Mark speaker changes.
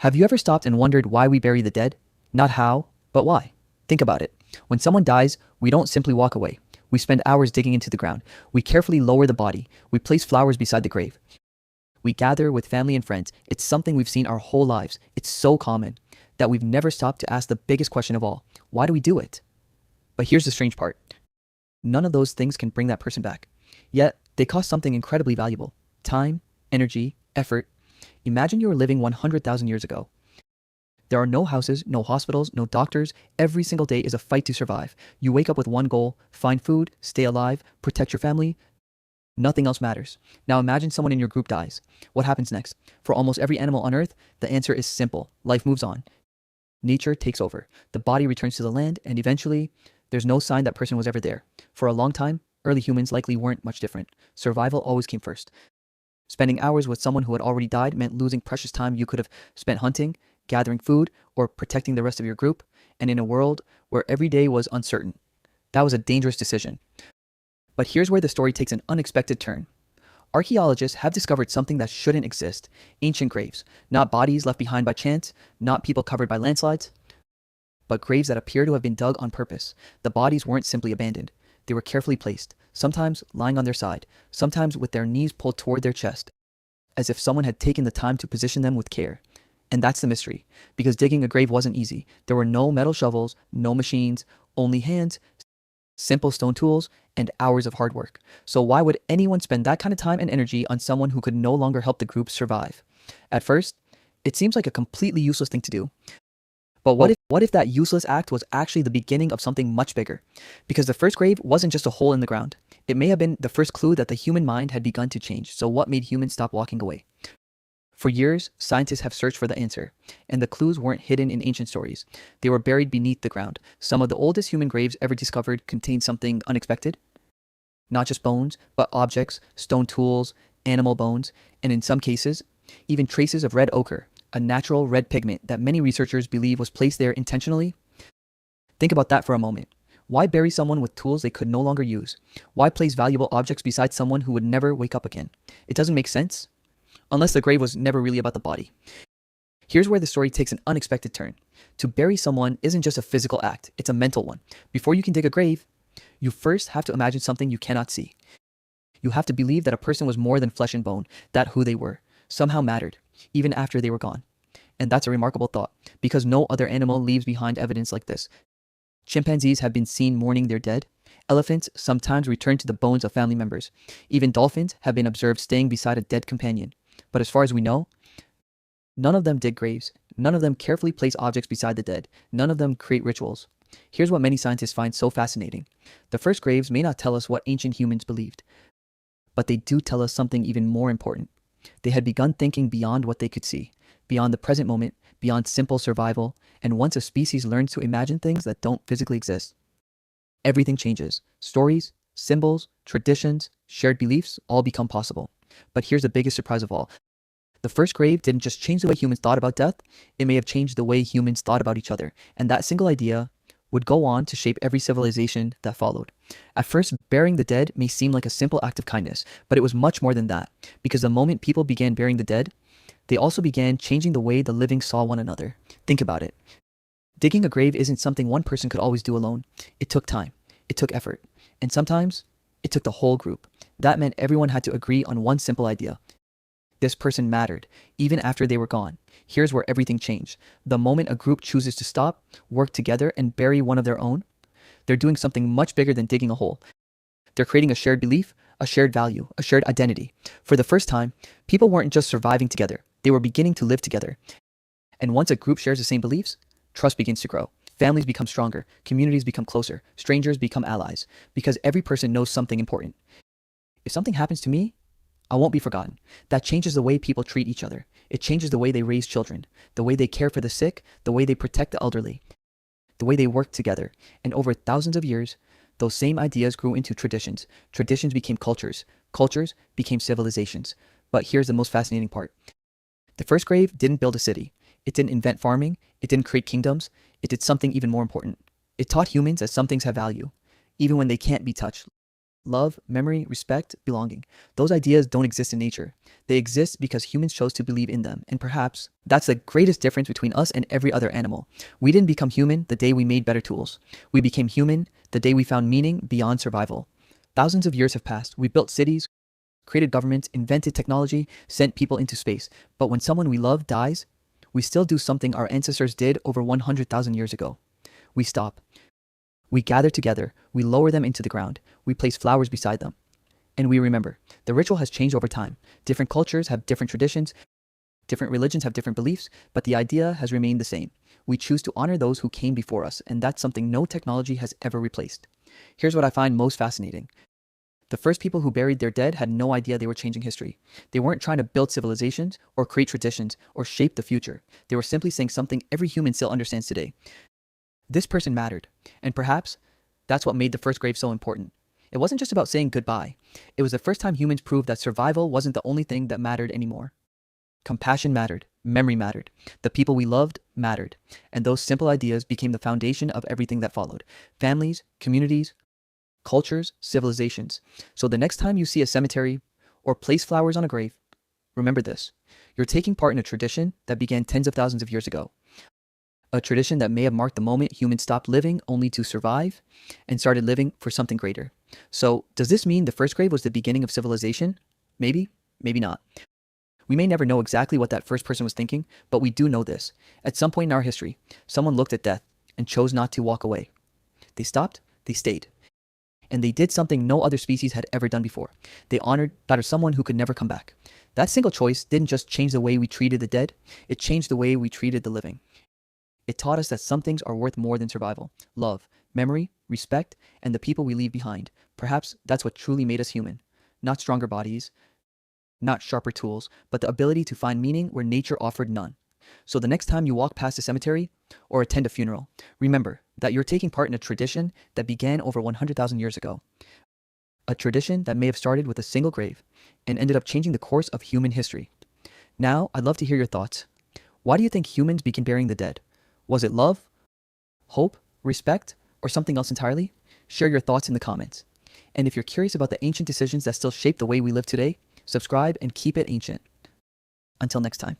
Speaker 1: Have you ever stopped and wondered why we bury the dead? Not how, but why. Think about it. When someone dies, we don't simply walk away. We spend hours digging into the ground. We carefully lower the body. We place flowers beside the grave. We gather with family and friends. It's something we've seen our whole lives. It's so common that we've never stopped to ask the biggest question of all. Why do we do it? But here's the strange part. None of those things can bring that person back. Yet, they cost something incredibly valuable. Time, energy, effort. Imagine you were living 100,000 years ago. There are no houses, no hospitals, no doctors. Every single day is a fight to survive. You wake up with one goal: find food, stay alive, protect your family. Nothing else matters. Now imagine someone in your group dies. What happens next? For almost every animal on Earth, the answer is simple. Life moves on. Nature takes over. The body returns to the land, and eventually, there's no sign that person was ever there. For a long time, early humans likely weren't much different. Survival always came first. Spending hours with someone who had already died meant losing precious time you could have spent hunting, gathering food, or protecting the rest of your group. And in a world where every day was uncertain, that was a dangerous decision. But here's where the story takes an unexpected turn. Archaeologists have discovered something that shouldn't exist: ancient graves. Not bodies left behind by chance, not people covered by landslides, but graves that appear to have been dug on purpose. The bodies weren't simply abandoned. They were carefully placed, sometimes lying on their side, sometimes with their knees pulled toward their chest, as if someone had taken the time to position them with care. And that's the mystery, because digging a grave wasn't easy. There were no metal shovels, no machines, only hands, simple stone tools, and hours of hard work. So why would anyone spend that kind of time and energy on someone who could no longer help the group survive? At first, it seems like a completely useless thing to do. But what if that useless act was actually the beginning of something much bigger? Because the first grave wasn't just a hole in the ground. It may have been the first clue that the human mind had begun to change. So what made humans stop walking away? For years, scientists have searched for the answer, and the clues weren't hidden in ancient stories. They were buried beneath the ground. Some of the oldest human graves ever discovered contained something unexpected. Not just bones, but objects, stone tools, animal bones, and in some cases, even traces of red ochre, a natural red pigment that many researchers believe was placed there intentionally. Think about that for a moment. Why bury someone with tools they could no longer use? Why place valuable objects beside someone who would never wake up again? It doesn't make sense, unless the grave was never really about the body. Here's where the story takes an unexpected turn. To bury someone isn't just a physical act, it's a mental one. Before you can dig a grave, you first have to imagine something you cannot see. You have to believe that a person was more than flesh and bone, that who they were somehow mattered, even after they were gone. And that's a remarkable thought, because no other animal leaves behind evidence like this. Chimpanzees have been seen mourning their dead. Elephants sometimes return to the bones of family members. Even dolphins have been observed staying beside a dead companion. But as far as we know, none of them dig graves. None of them carefully place objects beside the dead. None of them create rituals. Here's what many scientists find so fascinating. The first graves may not tell us what ancient humans believed, but they do tell us something even more important. They had begun thinking beyond what they could see, beyond the present moment, beyond simple survival, and once a species learns to imagine things that don't physically exist, everything changes. Stories, symbols, traditions, shared beliefs all become possible. But here's the biggest surprise of all. The first grave didn't just change the way humans thought about death, it may have changed the way humans thought about each other. And that single idea would go on to shape every civilization that followed. At first, burying the dead may seem like a simple act of kindness, but it was much more than that. Because the moment people began burying the dead, they also began changing the way the living saw one another. Think about it. Digging a grave isn't something one person could always do alone. It took time. It took effort. And sometimes, it took the whole group. That meant everyone had to agree on one simple idea. This person mattered, even after they were gone. Here's where everything changed. The moment a group chooses to stop, work together, and bury one of their own, they're doing something much bigger than digging a hole. They're creating a shared belief, a shared value, a shared identity. For the first time, people weren't just surviving together. They were beginning to live together. And once a group shares the same beliefs, trust begins to grow. Families become stronger. Communities become closer. Strangers become allies. Because every person knows something important. If something happens to me, I won't be forgotten. That changes the way people treat each other. It changes the way they raise children, the way they care for the sick, the way they protect the elderly, the way they work together. And over thousands of years, those same ideas grew into traditions. Traditions became cultures. Cultures became civilizations. But here's the most fascinating part. The first grave didn't build a city. It didn't invent farming. It didn't create kingdoms. It did something even more important. It taught humans that some things have value, even when they can't be touched, love, memory, respect, belonging. Those ideas don't exist in nature. They exist because humans chose to believe in them, and perhaps that's the greatest difference between us and every other animal. We didn't become human the day we made better tools. We became human the day we found meaning beyond survival. Thousands of years have passed. We built cities, created governments, invented technology, sent people into space. But when someone we love dies, we still do something our ancestors did over 100,000 years ago. We stop. We gather together. We lower them into the ground. We place flowers beside them. And we remember. The ritual has changed over time. Different cultures have different traditions. Different religions have different beliefs, but the idea has remained the same. We choose to honor those who came before us, and that's something no technology has ever replaced. Here's what I find most fascinating. The first people who buried their dead had no idea they were changing history. They weren't trying to build civilizations or create traditions or shape the future. They were simply saying something every human still understands today. This person mattered, and perhaps that's what made the first grave so important. It wasn't just about saying goodbye. It was the first time humans proved that survival wasn't the only thing that mattered anymore. Compassion mattered, memory mattered, the people we loved mattered, and those simple ideas became the foundation of everything that followed. Families, communities, cultures, civilizations. So the next time you see a cemetery or place flowers on a grave, remember this. You're taking part in a tradition that began tens of thousands of years ago. A tradition that may have marked the moment humans stopped living only to survive and started living for something greater. So does this mean the first grave was the beginning of civilization? Maybe, maybe not. We may never know exactly what that first person was thinking, but we do know this. At some point in our history, someone looked at death and chose not to walk away. They stopped, they stayed. And they did something no other species had ever done before. They honored someone who could never come back. That single choice didn't just change the way we treated the dead, it changed the way we treated the living. It taught us that some things are worth more than survival. Love, memory, respect, and the people we leave behind. Perhaps that's what truly made us human. Not stronger bodies, not sharper tools, but the ability to find meaning where nature offered none. So the next time you walk past a cemetery or attend a funeral, remember that you're taking part in a tradition that began over 100,000 years ago. A tradition that may have started with a single grave and ended up changing the course of human history. Now, I'd love to hear your thoughts. Why do you think humans began burying the dead? Was it love, hope, respect, or something else entirely? Share your thoughts in the comments. And if you're curious about the ancient decisions that still shape the way we live today, subscribe and keep it ancient. Until next time.